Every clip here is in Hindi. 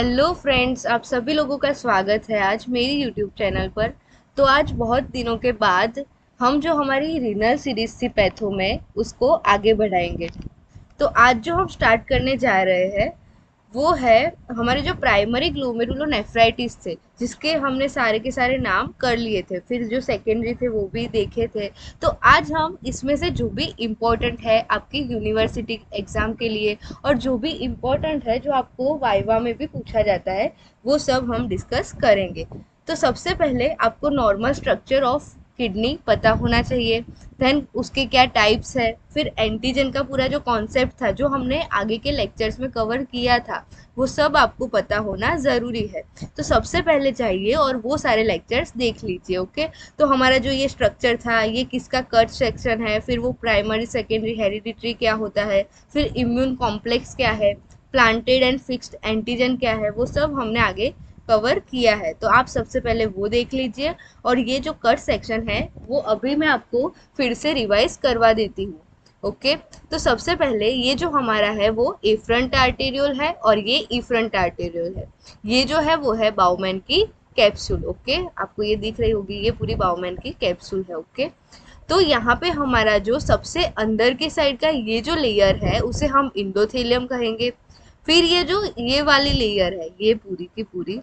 हेलो फ्रेंड्स, आप सभी लोगों का स्वागत है आज मेरी यूट्यूब चैनल पर। तो आज बहुत दिनों के बाद हम जो हमारी रीनल सीरीज थी पैथो में उसको आगे बढ़ाएंगे। तो आज जो हम स्टार्ट करने जा रहे हैं वो है हमारे जो प्राइमरी ग्लोमेरुलोनेफ्राइटिस थे, जिसके हमने सारे के सारे नाम कर लिए थे, फिर जो सेकेंडरी थे वो भी देखे थे। तो आज हम इसमें से जो भी इम्पोर्टेंट है आपकी यूनिवर्सिटी एग्जाम के लिए और जो भी इम्पोर्टेंट है जो आपको वाइवा में भी पूछा जाता है वो सब हम डिस्कस करेंगे। तो सबसे पहले आपको नॉर्मल स्ट्रक्चर ऑफ किडनी पता होना चाहिए। देन उसके क्या टाइप्स है, फिर एंटीजन का पूरा जो कॉन्सेप्ट था जो हमने आगे के लेक्चर्स में कवर किया था वो सब आपको पता होना ज़रूरी है। तो सबसे पहले चाहिए और वो सारे लेक्चर्स देख लीजिए। ओके, तो हमारा जो ये स्ट्रक्चर था ये किसका कट सेक्शन है, फिर वो प्राइमरी सेकेंडरी हेरिडिटरी क्या होता है, फिर इम्यून कॉम्प्लेक्स क्या है, प्लांटेड एंड फिक्स्ड एंटीजन क्या है, वो सब हमने आगे कवर किया है। तो आप सबसे पहले वो देख लीजिए और ये जो कट सेक्शन है वो अभी मैं आपको फिर से रिवाइज करवा देती हूँ। ओके, तो सबसे पहले ये जो हमारा है वो एफ्रंट आर्टेरियोल है और ये इफ्रंट आर्टेरियोल है। ये जो है वो है बाउमैन की कैप्सूल। ओके, आपको ये दिख रही होगी, ये पूरी बाउमैन की कैप्सूल है। ओके, तो यहाँ पे हमारा जो सबसे अंदर के साइड का ये जो लेयर है उसे हम इंडोथेलियम कहेंगे। फिर ये जो ये वाली लेयर है ये पूरी की पूरी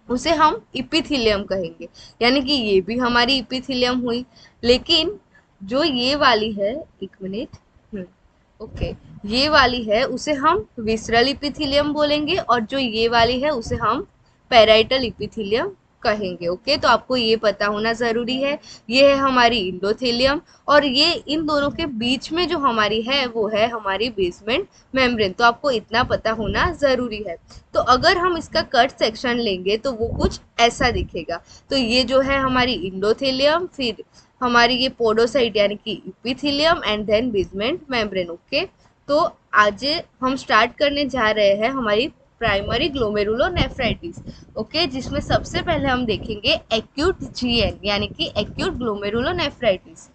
उसे हम इपिथीलियम कहेंगे, यानी कि ये भी हमारी इपिथीलियम हुई। लेकिन जो ये वाली है, एक मिनट, ओके, ये वाली है उसे हम विसरल इपिथीलियम बोलेंगे और जो ये वाली है उसे हम पेराइटल इपिथीलियम कहेंगे। ओके, तो आपको ये पता होना ज़रूरी है। ये है हमारी इंडोथेलियम और ये इन दोनों के बीच में जो हमारी है वो है हमारी बेसमेंट मेम्ब्रेन। तो आपको इतना पता होना ज़रूरी है। तो अगर हम इसका कट सेक्शन लेंगे तो वो कुछ ऐसा दिखेगा। तो ये जो है हमारी इंडोथेलियम, फिर हमारी ये पोडोसाइट यानी कि epithelium and then basement membrane. Okay, तो आज हम स्टार्ट करने जा रहे हैं हमारी प्राइमरी ग्लोमेरुलोनेफ्राइटिस। ओके, जिसमें सबसे पहले हम देखेंगे एक्यूट जीएन यानी कि एक्यूट ग्लोमेरुलोनेफ्राइटिस।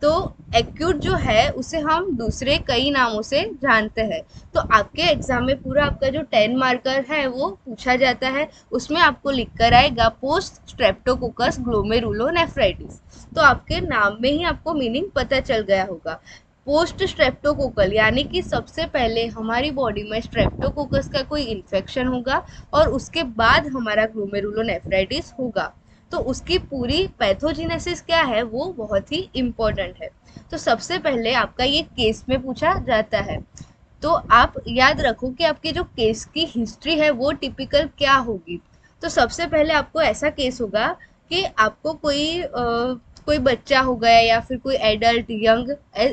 तो एक्यूट जो है उसे हम दूसरे कई नामों से जानते हैं। तो आपके एग्जाम में पूरा आपका जो 10 मार्कर है वो पूछा जाता है, उसमें आपको लिख कर आएगा पोस्ट स्ट्रेप्टोकोकस ग्लोमेरुलोनेफ्राइटिस। तो आपके नाम में ही आपको मीनिंग पता चल गया होगा। पोस्ट स्ट्रेप्टोकोकल यानी कि सबसे पहले हमारी बॉडी में स्ट्रेप्टोकोकस का कोई इन्फेक्शन होगा और उसके बाद हमारा ग्लोमेरुलोनेफ्राइटिस होगा। तो उसकी पूरी पैथोजेनेसिस क्या है वो बहुत ही इम्पोर्टेंट है। तो सबसे पहले आपका ये केस में पूछा जाता है। तो आप याद रखो कि आपके जो केस की हिस्ट्री है वो टिपिकल क्या होगी। तो सबसे पहले आपको ऐसा केस होगा कि आपको कोई बच्चा हो गया या फिर कोई एडल्ट यंग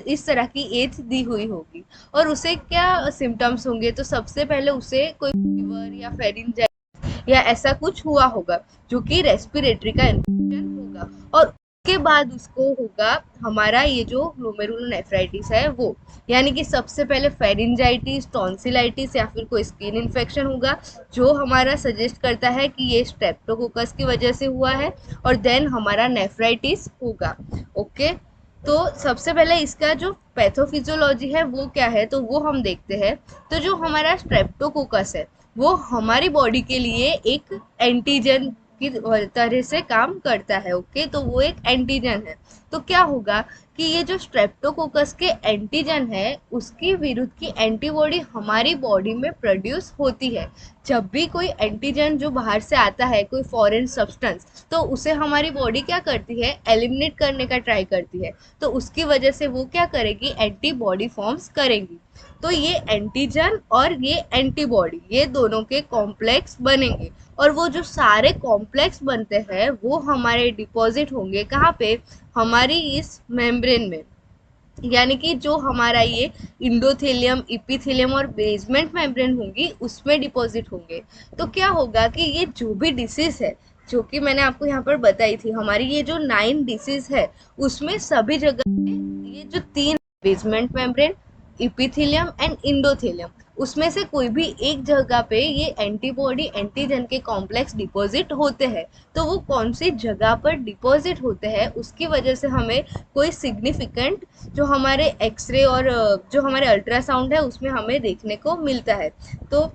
इस तरह की एज दी हुई होगी और उसे क्या सिम्टम्स होंगे। तो सबसे पहले उसे कोई फीवर या फेरिंजाइटिस या ऐसा कुछ हुआ होगा जो कि रेस्पिरेटरी का इन्फेक्शन होगा और उसके बाद उसको होगा हमारा ये जो ग्लोमेरुलोनेफ्राइटिस है वो, यानी कि सबसे पहले फेरिंजाइटिस, टॉन्सिलाइटिस या फिर कोई स्किन इन्फेक्शन होगा जो हमारा सजेस्ट करता है कि ये स्ट्रेप्टोकोकस की वजह से हुआ है और देन हमारा नेफ्राइटिस होगा। ओके, तो सबसे पहले इसका जो पैथोफिजियोलॉजी है वो क्या है तो वो हम देखते हैं। तो जो हमारा स्ट्रेप्टोकोकस है वो हमारी बॉडी के लिए एक एंटीजन की तरह से काम करता है। ओके, तो वो एक एंटीजन है। तो क्या होगा कि ये जो स्ट्रेप्टोकोकस के एंटीजन है उसकी विरुद्ध की एंटीबॉडी हमारी बॉडी में प्रोड्यूस होती है। जब भी कोई एंटीजन जो बाहर से आता है, कोई फॉरेन सब्सटेंस, तो उसे हमारी बॉडी क्या करती है, एलिमिनेट करने का ट्राई करती है। तो उसकी वजह से वो क्या करेगी, एंटीबॉडी फॉर्म्स करेंगी। तो ये एंटीजन और ये एंटीबॉडी ये दोनों के कॉम्प्लेक्स बनेंगे और वो जो सारे कॉम्प्लेक्स बनते हैं वो हमारे डिपॉजिट होंगे कहाँ पे, हमारी इस मेम्ब्रेन में। यानी कि जो हमारा ये इंडोथेलियम, इपिथेलियम और बेसमेंट मेम्ब्रेन होंगी उसमें डिपॉजिट होंगे। तो क्या होगा कि ये जो भी डिसीज है जो कि मैंने आपको यहाँ पर बताई थी, हमारी ये जो 9 डिसीज है उसमें सभी जगह ये जो 3 बेसमेंट मेम्ब्रेन, इपिथेलियम एंड इंडोथेलियम, उसमें से कोई भी एक जगह पे ये एंटीबॉडी एंटीजन के कॉम्प्लेक्स डिपॉजिट होते हैं। तो वो कौन सी जगह पर डिपॉजिट होते हैं उसकी वजह से हमें कोई सिग्निफिकेंट जो हमारे एक्सरे और जो हमारे अल्ट्रासाउंड है उसमें हमें देखने को मिलता है। तो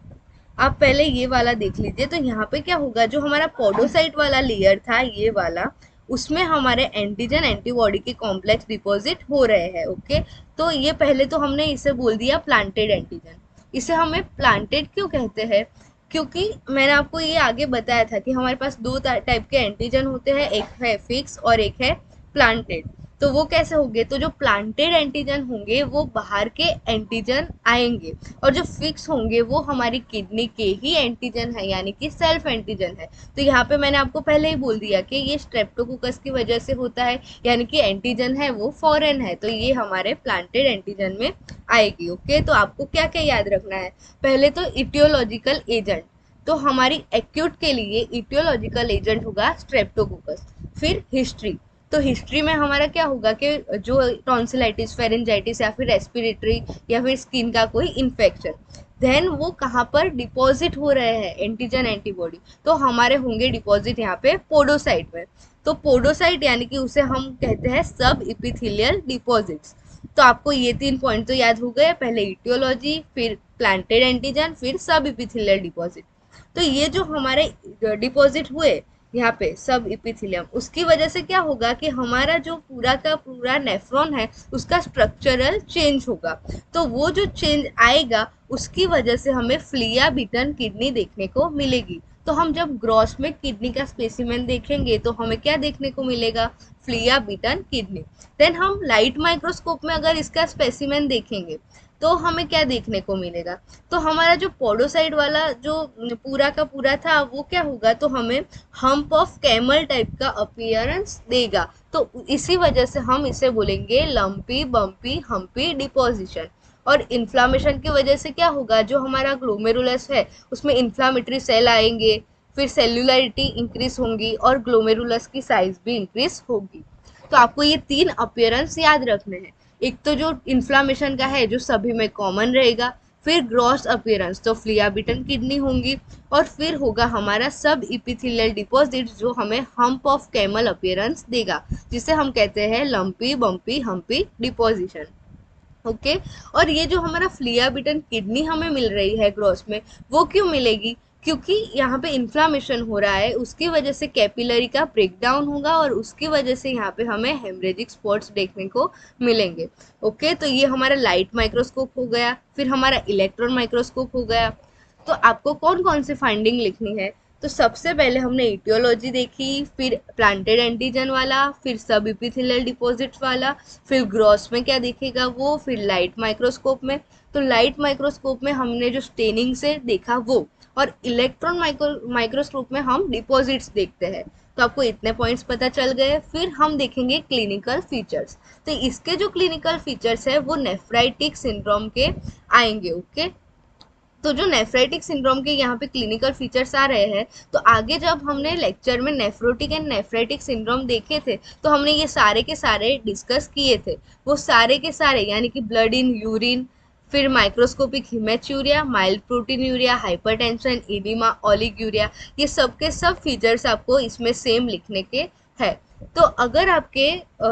आप पहले ये वाला देख लीजिए। तो यहाँ पे क्या होगा, जो हमारा पोडोसाइट वाला लेयर था ये वाला, उसमें हमारे एंटीजन एंटीबॉडी के कॉम्प्लेक्स डिपॉजिट हो रहे हैं। ओके, तो ये पहले तो हमने इसे बोल दिया प्लांटेड एंटीजन। इसे हमें प्लांटेड क्यों कहते हैं, क्योंकि मैंने आपको ये आगे बताया था कि हमारे पास दो टाइप के एंटीजन होते हैं, एक है फिक्स और एक है प्लांटेड। तो वो कैसे होंगे, तो जो प्लांटेड एंटीजन होंगे वो बाहर के एंटीजन आएंगे, और जो फिक्स होंगे वो हमारी किडनी के ही एंटीजन है, यानी कि सेल्फ एंटीजन है। तो यहाँ पे मैंने आपको पहले ही बोल दिया कि ये स्ट्रेप्टोकोकस की वजह से होता है, यानी कि एंटीजन है वो फॉरेन है, तो ये हमारे प्लांटेड एंटीजन में आएगी। ओके, तो आपको क्या क्या याद रखना है, पहले तो इटियोलॉजिकल एजेंट। तो हमारी एक्यूट के लिए इटियोलॉजिकल एजेंट होगा स्ट्रेप्टोकोकस। फिर हिस्ट्री, तो हिस्ट्री में हमारा क्या होगा कि जो टॉन्सिलाइटिस, फेरेंजाइटिस या फिर रेस्पिरेटरी या फिर स्किन का कोई इन्फेक्शन, देन वो कहाँ पर डिपॉजिट हो रहे हैं एंटीजन एंटीबॉडी, तो हमारे होंगे डिपॉजिट यहाँ पे पोडोसाइट में। तो पोडोसाइट यानी कि उसे हम कहते हैं सब इपिथेलियल डिपॉजिट्स। तो आपको ये 3 पॉइंट तो याद हो गए, पहले इटियोलॉजी, फिर प्लांटेड एंटीजन, फिर सब इपिथेलियल डिपॉजिट। तो ये जो हमारे डिपॉजिट हुए यहाँ पे सब इपिथेलियम, उसकी वजह से क्या होगा कि हमारा जो पूरा का पूरा नेफ्रॉन है उसका स्ट्रक्चरल चेंज होगा। तो वो जो चेंज आएगा उसकी वजह से हमें फ्लिया बीटन किडनी देखने को मिलेगी। तो हम जब ग्रॉस में किडनी का स्पेसिमेन देखेंगे तो हमें क्या देखने को मिलेगा, फ्लिया बीटन किडनी। देन हम लाइट माइक्रोस्कोप में अगर इसका स्पेसिमेन देखेंगे तो हमें क्या देखने को मिलेगा, तो हमारा जो पोडोसाइट वाला जो पूरा का पूरा था वो क्या होगा, तो हमें हम्प ऑफ कैमल टाइप का अपीयरेंस देगा। तो इसी वजह से हम इसे बोलेंगे लंपी बम्पी हम्पी डिपोजिशन। और इन्फ्लामेशन की वजह से क्या होगा, जो हमारा ग्लोमेरुलस है उसमें इन्फ्लामेटरी सेल आएंगे, फिर सेल्यूलरिटी इंक्रीज होंगी और ग्लोमेरुलस की साइज भी इंक्रीज होगी। तो आपको ये 3 अपीयरेंस याद रखने हैं। एक तो जो इन्फ्लामेशन का है जो सभी में कॉमन रहेगा, फिर ग्रॉस अपीयरेंस तो फ्लिया बीटन किडनी होंगी, और फिर होगा हमारा सब इपिथेलियल डिपॉजिट जो हमें हम्प ऑफ कैमल अपीयरेंस देगा, जिसे हम कहते हैं lumpy bumpy humpy deposition. Okay, और ये जो हमारा फ्लिया बीटन किडनी हमें मिल रही है ग्रॉस में, वो क्यों मिलेगी, क्योंकि यहाँ पे इन्फ्लामेशन हो रहा है, उसकी वजह से कैपिलरी का ब्रेकडाउन होगा और उसकी वजह से यहाँ पे हमें हेमरेजिक स्पॉट्स देखने को मिलेंगे। ओके, तो ये हमारा लाइट माइक्रोस्कोप हो गया, फिर हमारा इलेक्ट्रॉन माइक्रोस्कोप हो गया। तो आपको कौन कौन सी फाइंडिंग लिखनी है, तो सबसे पहले हमने इटियोलॉजी देखी, फिर प्लांटेड एंटीजन वाला, फिर सब इपिथेलियल डिपॉजिट वाला, फिर ग्रॉस में क्या दिखेगा वो, फिर लाइट माइक्रोस्कोप में। तो लाइट माइक्रोस्कोप में हमने जो स्टेनिंग से देखा वो, और इलेक्ट्रॉन माइक्रोस्कोप में हम डिपॉजिट्स देखते हैं। तो आपको इतने पॉइंट्स पता चल गए। फिर हम देखेंगे क्लिनिकल फीचर्स। तो इसके जो क्लिनिकल फीचर्स है वो नेफ्राइटिक सिंड्रोम के आएंगे। ओके, तो जो नेफ्राइटिक सिंड्रोम के यहाँ पे क्लिनिकल फीचर्स आ रहे हैं, तो आगे जब हमने लेक्चर में नेफ्रोटिक एंड नेफ्राइटिक सिंड्रोम देखे थे तो हमने ये सारे के सारे डिस्कस किए थे। वो सारे के सारे यानी कि ब्लड इन यूरिन, फिर microscopic haematuria, mild proteinuria, hypertension, oedema, oliguria, ये सब के सब फीचर्स आपको इसमें सेम लिखने के है। तो अगर आपके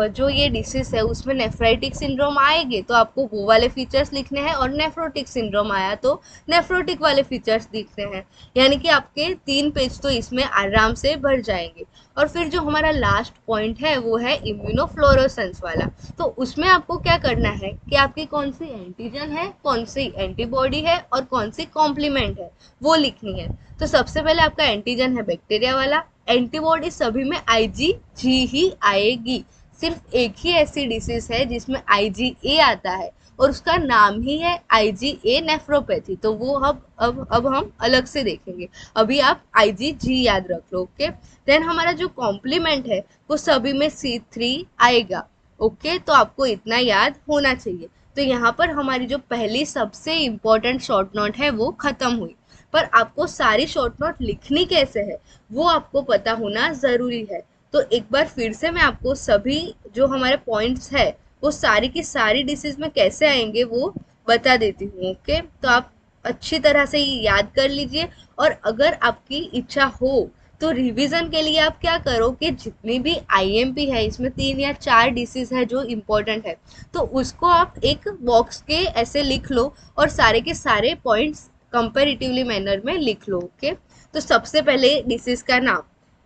जो ये डिसीज है उसमें नेफ्राइटिक सिंड्रोम आएंगे तो आपको वो वाले फीचर्स लिखने हैं, और नेफ्रोटिक सिंड्रोम आया तो नेफ्रोटिक वाले फीचर्स लिखने हैं। यानी कि आपके 3 पेज तो इसमें आराम से भर जाएंगे। और फिर जो हमारा लास्ट पॉइंट है वो है इम्यूनोफ्लोरोसेंस वाला। तो उसमें आपको क्या करना है कि आपकी कौन सी एंटीजन है, कौन सी एंटीबॉडी है और कौन सी कॉम्प्लीमेंट है वो लिखनी है। तो सबसे पहले आपका एंटीजन है बैक्टीरिया वाला, एंटीबॉडी सभी में IgG ही आएगी। सिर्फ एक ही ऐसी डिसीज है जिसमें IgA आता है और उसका नाम ही है IgA नेफ्रोपैथी। तो वो अब हम अलग से देखेंगे, अभी आप IgG याद रख लो। ओके, देन हमारा जो कॉम्प्लीमेंट है वो सभी में C3 आएगा। ओके, तो आपको इतना याद होना चाहिए। तो यहाँ पर हमारी जो पहली सबसे इम्पोर्टेंट शॉर्ट नोट है वो खत्म हुई। पर आपको सारी शॉर्ट नोट लिखनी कैसे है वो आपको पता होना ज़रूरी है। तो एक बार फिर से मैं आपको सभी जो हमारे पॉइंट्स है वो सारी की सारी डिसीज में कैसे आएंगे वो बता देती हूँ। ओके, तो आप अच्छी तरह से ये याद कर लीजिए। और अगर आपकी इच्छा हो तो रिवीजन के लिए आप क्या करो कि जितनी भी IMP है, इसमें 3 या 4 डिसीज है जो इम्पोर्टेंट है, तो उसको आप एक बॉक्स के ऐसे लिख लो और सारे के सारे पॉइंट्स कंपेरेटिवली मैनर में लिख लो। ओके, तो सबसे पहले डिसीज का नाम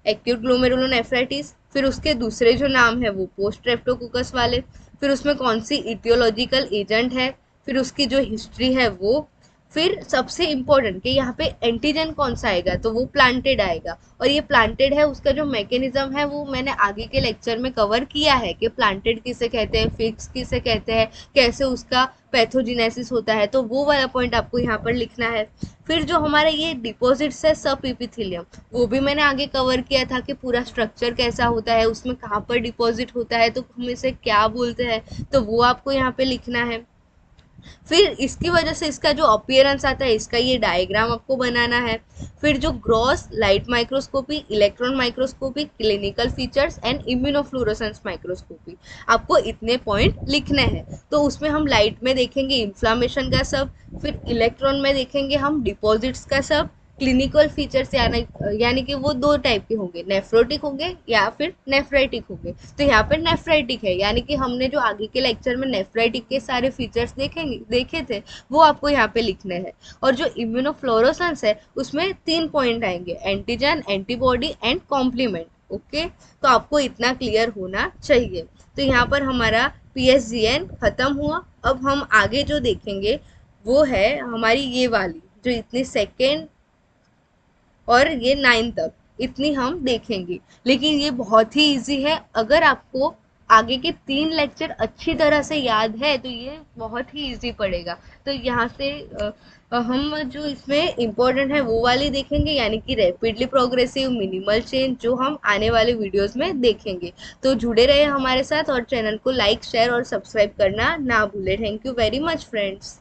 एक्यूट ग्लोमेरुलोनेफ्राइटिस, फिर उसके दूसरे जो नाम है वो पोस्ट स्ट्रेप्टोकोकस वाले, फिर उसमें कौन सी इटियोलॉजिकल एजेंट है, फिर उसकी जो हिस्ट्री है वो, फिर सबसे इम्पोर्टेंट कि यहाँ पे एंटीजन कौन सा आएगा, तो वो प्लांटेड आएगा। और ये प्लांटेड है, उसका जो मैकेनिज्म है वो मैंने आगे के लेक्चर में कवर किया है कि प्लांटेड किसे कहते हैं, फिक्स किसे कहते हैं, कैसे उसका पैथोजिनेसिस होता है, तो वो वाला पॉइंट आपको यहाँ पर लिखना है। फिर जो हमारा ये डिपॉजिट्स है सब इपिथेलियम, वो भी मैंने आगे कवर किया था कि पूरा स्ट्रक्चर कैसा होता है, उसमें कहाँ पर डिपॉजिट होता है, तो हम इसे क्या बोलते हैं, तो वो आपको यहाँ पे लिखना है। फिर इसकी वजह से इसका जो अपीयरेंस आता है, इसका ये डायग्राम आपको बनाना है। फिर जो gross light microscopy, electron microscopy, clinical features and immunofluorescence microscopy, आपको इतने पॉइंट लिखने हैं। तो उसमें हम लाइट में देखेंगे इन्फ्लामेशन का सब, फिर इलेक्ट्रॉन में देखेंगे हम डिपॉजिट्स का सब, क्लिनिकल फीचर्स यानी कि वो दो टाइप के होंगे, नेफ्रोटिक होंगे या फिर नेफ्राइटिक होंगे। तो यहाँ पर नेफ्राइटिक है, यानी कि हमने जो आगे के लेक्चर में नेफ्राइटिक के सारे फीचर्स देखे थे वो आपको यहाँ पे लिखने हैं। और जो इम्यूनोफ्लोरोसेंस है उसमें 3 पॉइंट आएंगे, antigen, antibody and complement. Okay, तो आपको इतना क्लियर होना चाहिए। तो यहाँ पर हमारा PSGN खत्म हुआ। अब हम आगे जो देखेंगे वो है हमारी ये वाली, जो इतनी सेकेंड और ये 9 तक इतनी हम देखेंगे। लेकिन ये बहुत ही इजी है, अगर आपको आगे के 3 लेक्चर अच्छी तरह से याद है तो ये बहुत ही इजी पड़ेगा। तो यहाँ से हम जो इसमें इम्पोर्टेंट है वो वाली देखेंगे, यानी कि रैपिडली प्रोग्रेसिव, मिनिमल चेंज, जो हम आने वाले वीडियोस में देखेंगे। तो जुड़े रहे हमारे साथ और चैनल को लाइक, शेयर और सब्सक्राइब करना ना भूले। Thank you very much friends.